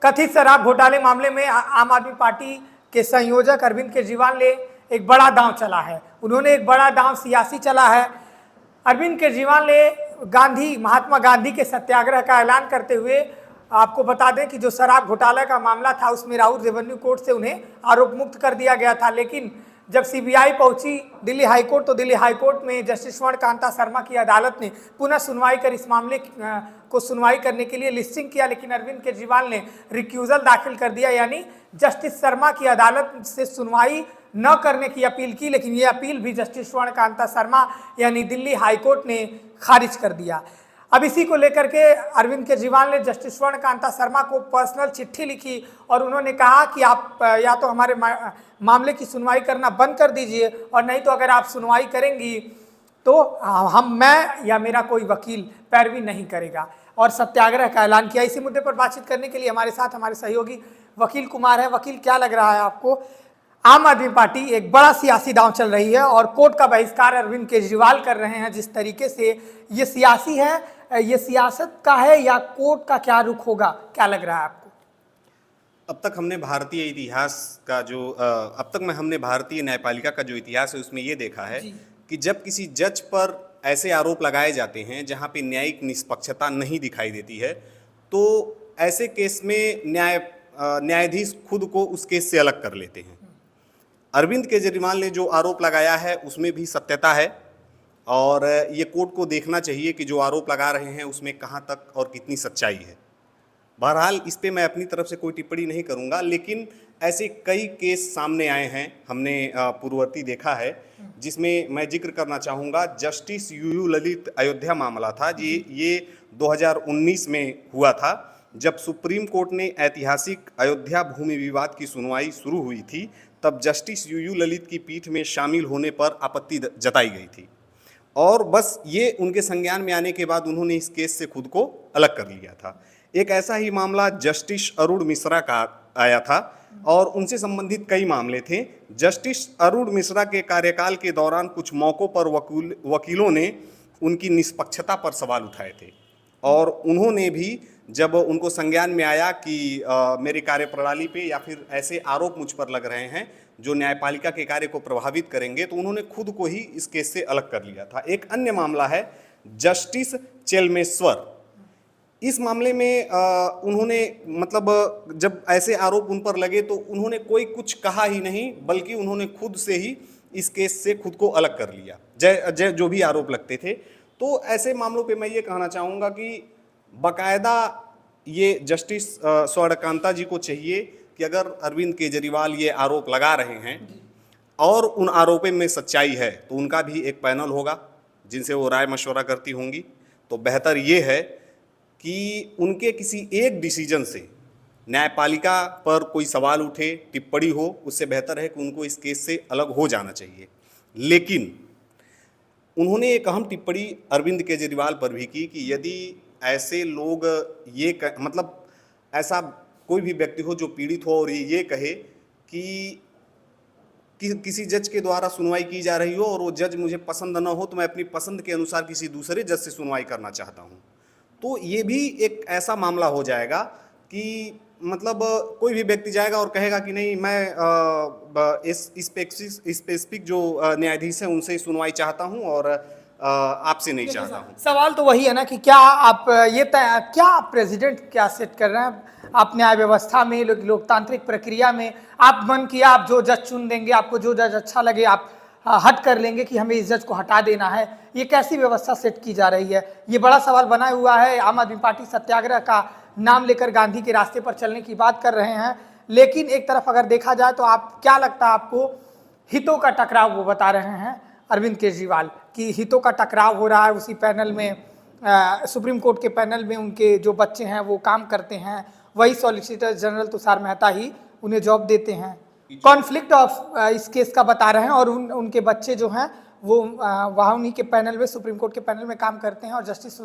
कथित शराब घोटाले मामले में आम आदमी पार्टी के संयोजक अरविंद केजरीवाल ने एक बड़ा दांव चला है। उन्होंने एक बड़ा दांव सियासी चला है। अरविंद केजरीवाल ने महात्मा गांधी के सत्याग्रह का ऐलान करते हुए, आपको बता दें कि जो शराब घोटाला का मामला था उसमें राहुल रेवेन्यू कोर्ट से उन्हें आरोप मुक्त कर दिया गया था, लेकिन जब सीबीआई पहुंची दिल्ली हाईकोर्ट तो दिल्ली हाईकोर्ट में जस्टिस स्वर्ण कांता शर्मा की अदालत ने पुनः सुनवाई कर इस मामले को सुनवाई करने के लिए लिस्टिंग किया, लेकिन अरविंद केजरीवाल ने रिक्यूजल दाखिल कर दिया, यानी जस्टिस शर्मा की अदालत से सुनवाई न करने की अपील की, लेकिन ये अपील भी जस्टिस स्वर्ण कांता शर्मा यानी दिल्ली हाईकोर्ट ने खारिज कर दिया। अब इसी को लेकर के अरविंद केजरीवाल ने जस्टिस स्वर्ण कांता शर्मा को पर्सनल चिट्ठी लिखी और उन्होंने कहा कि आप या तो हमारे मामले की सुनवाई करना बंद कर दीजिए, और नहीं तो अगर आप सुनवाई करेंगी तो मैं या मेरा कोई वकील पैरवी नहीं करेगा, और सत्याग्रह का ऐलान किया। इसी मुद्दे पर बातचीत करने के लिए हमारे साथ हमारे सहयोगी वकील कुमार है। वकील, क्या लग रहा है आपको, आम आदमी पार्टी एक बड़ा सियासी दांव चल रही है और कोर्ट का बहिष्कार अरविंद केजरीवाल कर रहे हैं, जिस तरीके से ये सियासी है, ये सियासत का है या कोर्ट का क्या रुख होगा, क्या लग रहा है आपको? अब तक हमने भारतीय इतिहास का जो अब तक हमने भारतीय न्यायपालिका का जो इतिहास है उसमें ये देखा है कि जब किसी जज पर ऐसे आरोप लगाए जाते हैं जहां पे न्यायिक निष्पक्षता नहीं दिखाई देती है, तो ऐसे केस में न्यायाधीश खुद को उस केस से अलग कर लेते हैं। अरविंद केजरीवाल ने जो आरोप लगाया है उसमें भी सत्यता है, और ये कोर्ट को देखना चाहिए कि जो आरोप लगा रहे हैं उसमें कहाँ तक और कितनी सच्चाई है। बहरहाल इस पे मैं अपनी तरफ से कोई टिप्पणी नहीं करूँगा, लेकिन ऐसे कई केस सामने आए हैं, हमने पूर्ववर्ती देखा है, जिसमें मैं जिक्र करना चाहूँगा जस्टिस यूयू ललित अयोध्या मामला था जी। ये 2019 में हुआ था, जब सुप्रीम कोर्ट ने ऐतिहासिक अयोध्या भूमि विवाद की सुनवाई शुरू हुई थी, तब जस्टिस यूयू ललित की पीठ में शामिल होने पर आपत्ति जताई गई थी, और बस ये उनके संज्ञान में आने के बाद उन्होंने इस केस से खुद को अलग कर लिया था। एक ऐसा ही मामला जस्टिस अरुण मिश्रा का आया था, और उनसे संबंधित कई मामले थे। जस्टिस अरुण मिश्रा के कार्यकाल के दौरान कुछ मौक़ों पर वकीलों ने उनकी निष्पक्षता पर सवाल उठाए थे, और उन्होंने भी जब उनको संज्ञान में आया कि मेरी कार्यप्रणाली पे या फिर ऐसे आरोप मुझ पर लग रहे हैं जो न्यायपालिका के कार्य को प्रभावित करेंगे, तो उन्होंने खुद को ही इस केस से अलग कर लिया था। एक अन्य मामला है जस्टिस चेलमेश्वर। इस मामले में उन्होंने जब ऐसे आरोप उन पर लगे तो उन्होंने कोई कुछ कहा ही नहीं, बल्कि उन्होंने खुद से ही इस केस से खुद को अलग कर लिया जो भी आरोप लगते थे। तो ऐसे मामलों पे मैं ये कहना चाहूँगा कि बाकायदा ये जस्टिस स्वर्णकांता जी को चाहिए कि अगर अरविंद केजरीवाल ये आरोप लगा रहे हैं और उन आरोपों में सच्चाई है, तो उनका भी एक पैनल होगा जिनसे वो राय मशवरा करती होंगी। तो बेहतर ये है कि उनके किसी एक डिसीजन से न्यायपालिका पर कोई सवाल उठे, टिप्पणी हो, उससे बेहतर है कि उनको इस केस से अलग हो जाना चाहिए। लेकिन उन्होंने एक अहम टिप्पणी अरविंद केजरीवाल पर भी की कि यदि ऐसे लोग ऐसा कोई भी व्यक्ति हो जो पीड़ित हो और ये कहे कि किसी जज के द्वारा सुनवाई की जा रही हो और वो जज मुझे पसंद न हो, तो मैं अपनी पसंद के अनुसार किसी दूसरे जज से सुनवाई करना चाहता हूँ, तो ये भी एक ऐसा मामला हो जाएगा कि कोई भी व्यक्ति जाएगा और कहेगा कि नहीं, मैं इस स्पेसिफिक जो न्यायाधीश हैं उनसे सुनवाई चाहता हूँ और आपसे नहीं चाहता हूँ। सवाल तो वही है ना कि क्या आप क्या प्रेसिडेंट क्या सेट कर रहे हैं? आप न्याय व्यवस्था में, लोकतांत्रिक प्रक्रिया में आप मन किया आप जो जज चुन देंगे, आपको जो जज अच्छा लगे आप हट कर लेंगे कि हमें इस जज को हटा देना है। ये कैसी व्यवस्था सेट की जा रही है? ये बड़ा सवाल बना हुआ है। आम आदमी पार्टी सत्याग्रह का नाम लेकर गांधी के रास्ते पर चलने की बात कर रहे हैं, लेकिन एक तरफ अगर देखा जाए तो आप क्या लगता है आपको, हितों का टकराव वो बता रहे हैं अरविंद केजरीवाल कि हितों का टकराव हो रहा है। उसी पैनल में सुप्रीम कोर्ट के पैनल में उनके जो बच्चे हैं वो काम करते हैं, वही सॉलिसिटर जनरल तुषार मेहता ही उन्हें जॉब देते हैं। कॉन्फ्लिक्ट ऑफ इस केस का बता रहे हैं, और उनके बच्चे जो हैं वो वहाँ उन्हीं के पैनल में, सुप्रीम कोर्ट के पैनल में काम करते हैं, और जस्टिस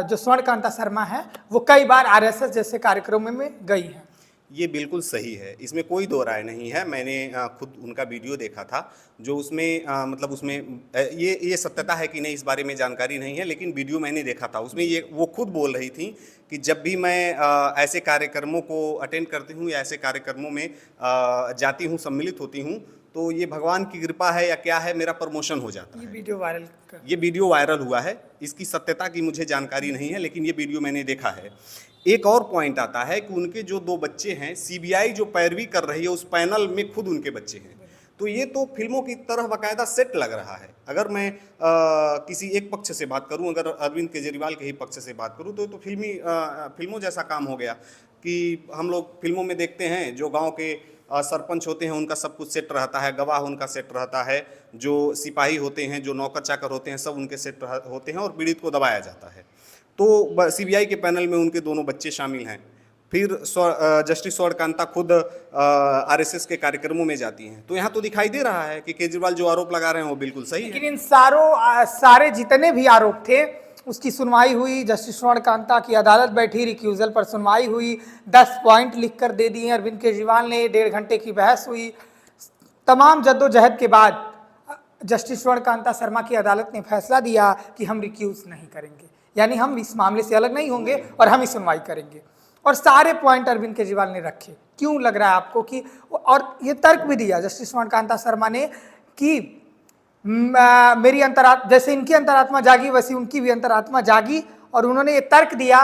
जो स्वर्णकांता शर्मा है वो कई बार आरएसएस जैसे कार्यक्रमों में गई हैं। ये बिल्कुल सही है, इसमें कोई दो राय नहीं है। मैंने खुद उनका वीडियो देखा था, जो उसमें मतलब उसमें ये सत्यता है कि नहीं इस बारे में जानकारी नहीं है, लेकिन वीडियो मैंने देखा था। उसमें ये वो खुद बोल रही थी कि जब भी मैं ऐसे कार्यक्रमों को अटेंड करती हूँ या ऐसे कार्यक्रमों में जाती हूँ, सम्मिलित होती हूँ, तो ये भगवान की कृपा है या क्या है, मेरा प्रमोशन हो जाता है। ये वीडियो वायरल हुआ है, इसकी सत्यता की मुझे जानकारी नहीं है, लेकिन ये वीडियो मैंने देखा है। एक और पॉइंट आता है कि उनके जो 2 बच्चे हैं, सीबीआई जो पैरवी कर रही है उस पैनल में खुद उनके बच्चे हैं, तो ये तो फिल्मों की तरह बाकायदा सेट लग रहा है। अगर मैं किसी एक पक्ष से बात करूं, अगर अरविंद केजरीवाल के ही पक्ष से बात करूं, तो फिल्मों जैसा काम हो गया कि हम लोग फिल्मों में देखते हैं जो गांव के सरपंच होते हैं उनका सब कुछ सेट रहता है, गवाह उनका सेट रहता है, जो सिपाही होते हैं, जो नौकर चाकर होते हैं, सब उनके सेट होते हैं और पीड़ित को दबाया जाता है। तो सीबीआई के पैनल में उनके दोनों बच्चे शामिल हैं। फिर जस्टिस स्वर्णकांता खुद आरएसएस के कार्यक्रमों में जाती हैं। तो यहाँ तो दिखाई दे रहा है कि केजरीवाल जो आरोप लगा रहे हैं वो बिल्कुल सही है। लेकिन इन सारे जितने भी आरोप थे उसकी सुनवाई हुई, जस्टिस स्वर्णकांता की अदालत बैठी, रिक्यूजल पर सुनवाई हुई, 10 पॉइंट लिख कर दे दिए अरविंद केजरीवाल ने, 1.5 घंटे की बहस हुई। तमाम जद्दोजहद के बाद जस्टिस स्वर्णकांता शर्मा की अदालत ने फैसला दिया कि हम रिक्यूज नहीं करेंगे, यानी हम इस मामले से अलग नहीं होंगे और हम ही सुनवाई करेंगे। और सारे पॉइंट अरविंद केजरीवाल ने रखे। क्यों लग रहा है आपको कि, और ये तर्क भी दिया जस्टिस स्वर्णकांता शर्मा ने कि मेरी अंतरात्मा, जैसे इनकी अंतरात्मा जागी वैसी उनकी भी अंतरात्मा जागी, और उन्होंने ये तर्क दिया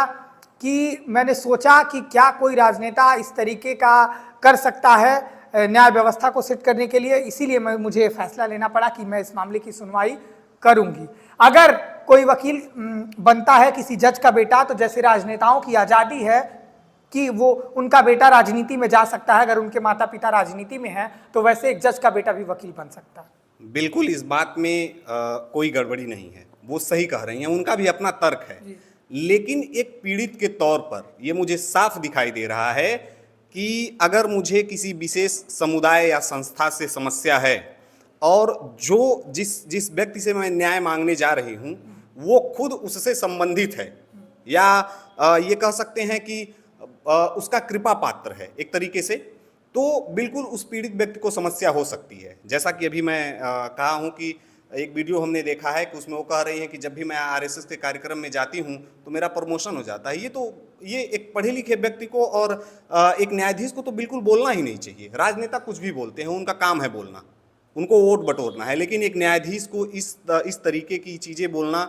कि मैंने सोचा कि क्या कोई राजनेता इस तरीके का कर सकता है न्याय व्यवस्था को सेट करने के लिए, इसीलिए मुझे फैसला लेना पड़ा कि मैं इस मामले की सुनवाई करूंगी। अगर कोई वकील बनता है किसी जज का बेटा, तो जैसे राजनेताओं की आज़ादी है कि वो उनका बेटा राजनीति में जा सकता है, अगर उनके माता पिता राजनीति में हैं, तो वैसे एक जज का बेटा भी वकील बन सकता है। बिल्कुल, इस बात में कोई गड़बड़ी नहीं है, वो सही कह रही हैं, उनका भी अपना तर्क है। लेकिन एक पीड़ित के तौर पर ये मुझे साफ दिखाई दे रहा है कि अगर मुझे किसी विशेष समुदाय या संस्था से समस्या है और जिस व्यक्ति से मैं न्याय मांगने जा रही हूँ वो खुद उससे संबंधित है, या ये कह सकते हैं कि उसका कृपा पात्र है एक तरीके से, तो बिल्कुल उस पीड़ित व्यक्ति को समस्या हो सकती है। जैसा कि अभी मैं कहा हूँ कि एक वीडियो हमने देखा है कि उसमें वो कह रही हैं कि जब भी मैं आरएसएस के कार्यक्रम में जाती हूँ तो मेरा प्रमोशन हो जाता है। ये एक पढ़े लिखे व्यक्ति को और एक न्यायाधीश को तो बिल्कुल बोलना ही नहीं चाहिए। राजनेता कुछ भी बोलते हैं, उनका काम है बोलना, उनको वोट बटोरना है, लेकिन एक न्यायाधीश को इस तरीके की चीज़ें बोलना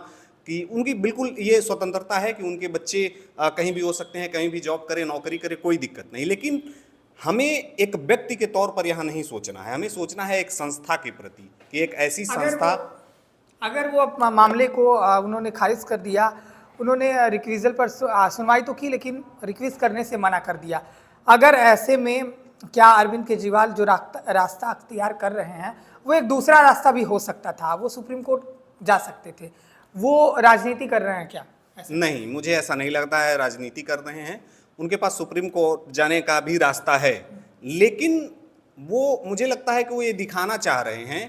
कि उनकी बिल्कुल ये स्वतंत्रता है कि उनके बच्चे कहीं भी हो सकते हैं, कहीं भी जॉब करें, नौकरी करें, कोई दिक्कत नहीं। लेकिन हमें एक व्यक्ति के तौर पर यहाँ नहीं सोचना है, हमें सोचना है एक संस्था के प्रति कि एक ऐसी संस्था, अगर वो मामले को उन्होंने खारिज कर दिया, उन्होंने रिक्विजल पर सुनवाई तो की लेकिन रिक्विज करने से मना कर दिया। अगर ऐसे में क्या अरविंद केजरीवाल जो रास्ता अख्तियार कर रहे हैं वो एक दूसरा रास्ता भी हो सकता था, वो सुप्रीम कोर्ट जा सकते थे, वो राजनीति कर रहे हैं क्या? नहीं, मुझे ऐसा नहीं लगता है राजनीति कर रहे हैं। उनके पास सुप्रीम कोर्ट जाने का भी रास्ता है, लेकिन वो मुझे लगता है कि वो ये दिखाना चाह रहे हैं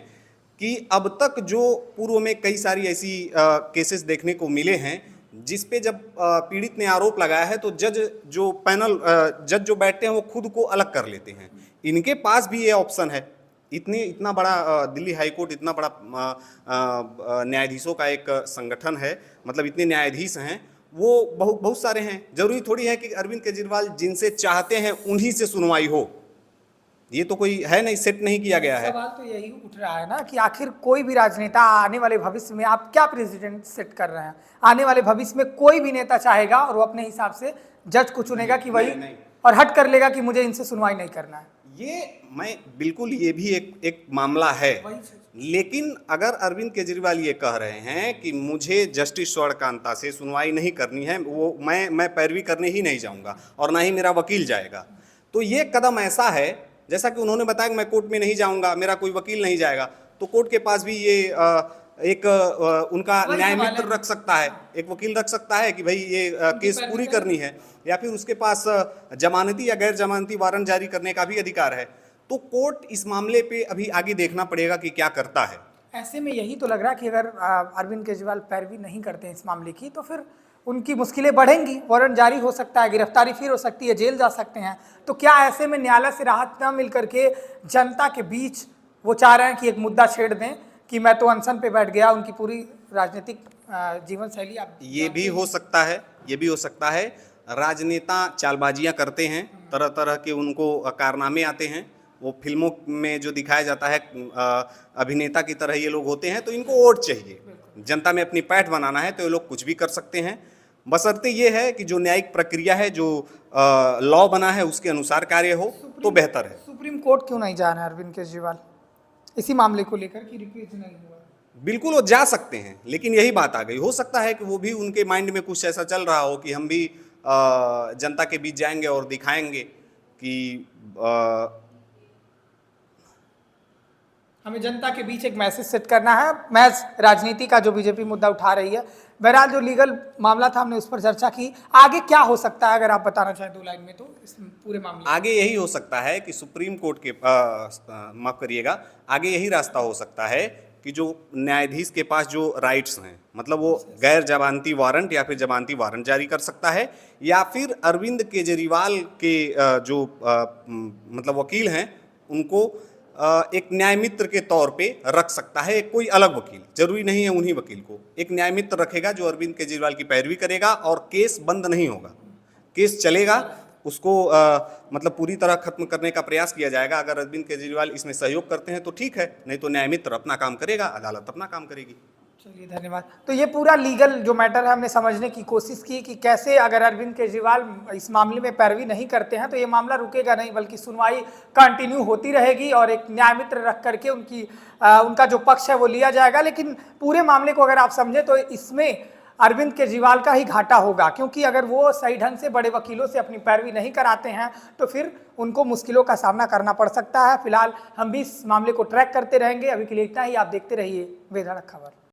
कि अब तक जो पूर्व में कई सारी ऐसी केसेस देखने को मिले हैं जिस पे जब पीड़ित ने आरोप लगाया है तो जज जो बैठते हैं वो खुद को अलग कर लेते हैं। इनके पास भी ये ऑप्शन है। इतना बड़ा दिल्ली हाई कोर्ट, इतना बड़ा न्यायाधीशों का एक संगठन है, मतलब इतने न्यायाधीश हैं, वो बहुत सारे हैं। जरूरी थोड़ी है कि अरविंद केजरीवाल जिनसे चाहते हैं उन्हीं से सुनवाई हो, ये तो कोई है नहीं, सेट नहीं किया गया है। सवाल तो यही उठ रहा है ना कि आखिर कोई भी राजनेता आने वाले भविष्य में, आप क्या प्रेसिडेंट सेट कर रहे हैं? आने वाले भविष्य में कोई भी नेता चाहेगा और वो अपने हिसाब से जज को चुनेगा कि वही नहीं। और हट कर लेगा कि मुझे इनसे सुनवाई नहीं करना है। ये भी एक मामला है। लेकिन अगर अरविंद केजरीवाल ये कह रहे हैं कि मुझे जस्टिस स्वर्णकांता से सुनवाई नहीं करनी है, वो मैं पैरवी करने ही नहीं जाऊंगा और ना ही मेरा वकील जाएगा, तो ये कदम ऐसा है, जैसा कि उन्होंने बताया कि मैं कोर्ट में नहीं जाऊंगा, मेरा कोई वकील नहीं जाएगा, तो कोर्ट के पास भी ये उनका न्याय मित्र रख सकता है, एक वकील रख सकता है कि भाई ये केस पूरी करनी है, या फिर उसके पास जमानती या गैर जमानती वारंट जारी करने का भी अधिकार है। तो कोर्ट इस मामले पे अभी आगे देखना पड़ेगा कि क्या करता है। ऐसे में यही तो लग रहा है कि अगर अरविंद केजरीवाल पैरवी नहीं करते हैं इस मामले की, तो फिर उनकी मुश्किलें बढ़ेंगी, वारंट जारी हो सकता है, गिरफ्तारी फिर हो सकती है, जेल जा सकते हैं। तो क्या ऐसे में न्यायालय से राहत न मिल करके जनता के बीच वो चाह रहे हैं कि एक मुद्दा छेड़ दें कि मैं तो अनशन पे बैठ गया, उनकी पूरी राजनीतिक जीवन शैली आप ये भी हो सकता है, ये भी हो सकता है। राजनेता चालबाजियां करते हैं, तरह तरह के उनको कारनामे आते हैं। वो फिल्मों में जो दिखाया जाता है अभिनेता की तरह ये लोग होते हैं, तो इनको वोट चाहिए, जनता में अपनी पैठ बनाना है, तो ये लोग कुछ भी कर सकते हैं। बशर्ते ये है कि जो न्यायिक प्रक्रिया है, जो लॉ बना है, उसके अनुसार कार्य हो तो बेहतर है। सुप्रीम कोर्ट क्यों नहीं जा रहे हैं अरविंद केजरीवाल इसी मामले को लेकर कि रिक्वेस्ट नहीं हुआ? बिल्कुल वो जा सकते हैं, लेकिन यही बात आ गई। हो सकता है कि वो भी उनके माइंड में कुछ ऐसा चल रहा हो कि हम भी जनता के बीच जाएंगे और दिखाएंगे कि हमें जनता के बीच एक मैसेज सेट करना है। महज राजनीति का जो बीजेपी मुद्दा उठा रही है, बहरहाल जो लीगल मामला था हमने उस पर चर्चा की। आगे क्या हो सकता है, अगर आप बताना चाहें 2 लाइन में, तो इस पूरे मामले आगे यही हो सकता है कि सुप्रीम कोर्ट के माफ करिएगा, आगे यही रास्ता हो सकता है कि जो न्यायाधीश के पास जो राइट्स हैं, मतलब वो गैर जमानती वारंट या फिर जमानती वारंट जारी कर सकता है, या फिर अरविंद केजरीवाल के जो मतलब वकील हैं उनको एक न्याय मित्र के तौर पे रख सकता है। कोई अलग वकील, जरूरी नहीं है उन्हीं वकील को, एक न्याय मित्र रखेगा जो अरविंद केजरीवाल की पैरवी करेगा, और केस बंद नहीं होगा, केस चलेगा। उसको मतलब पूरी तरह खत्म करने का प्रयास किया जाएगा। अगर अरविंद केजरीवाल इसमें सहयोग करते हैं तो ठीक है, नहीं तो न्याय मित्र अपना काम करेगा, अदालत अपना काम करेगी। चलिए, धन्यवाद। तो ये पूरा लीगल जो मैटर है हमने समझने की कोशिश की कि कैसे अगर अरविंद केजरीवाल इस मामले में पैरवी नहीं करते हैं तो ये मामला रुकेगा नहीं, बल्कि सुनवाई कंटिन्यू होती रहेगी और एक न्याय मित्र रख करके उनका जो पक्ष है वो लिया जाएगा। लेकिन पूरे मामले को अगर आप समझे तो इसमें अरविंद केजरीवाल का ही घाटा होगा, क्योंकि अगर वो सही ढंग से बड़े वकीलों से अपनी पैरवी नहीं कराते हैं तो फिर उनको मुश्किलों का सामना करना पड़ सकता है। फिलहाल हम भी इस मामले को ट्रैक करते रहेंगे। अभी के लिए इतना ही। आप देखते रहिए बेधड़क खबर।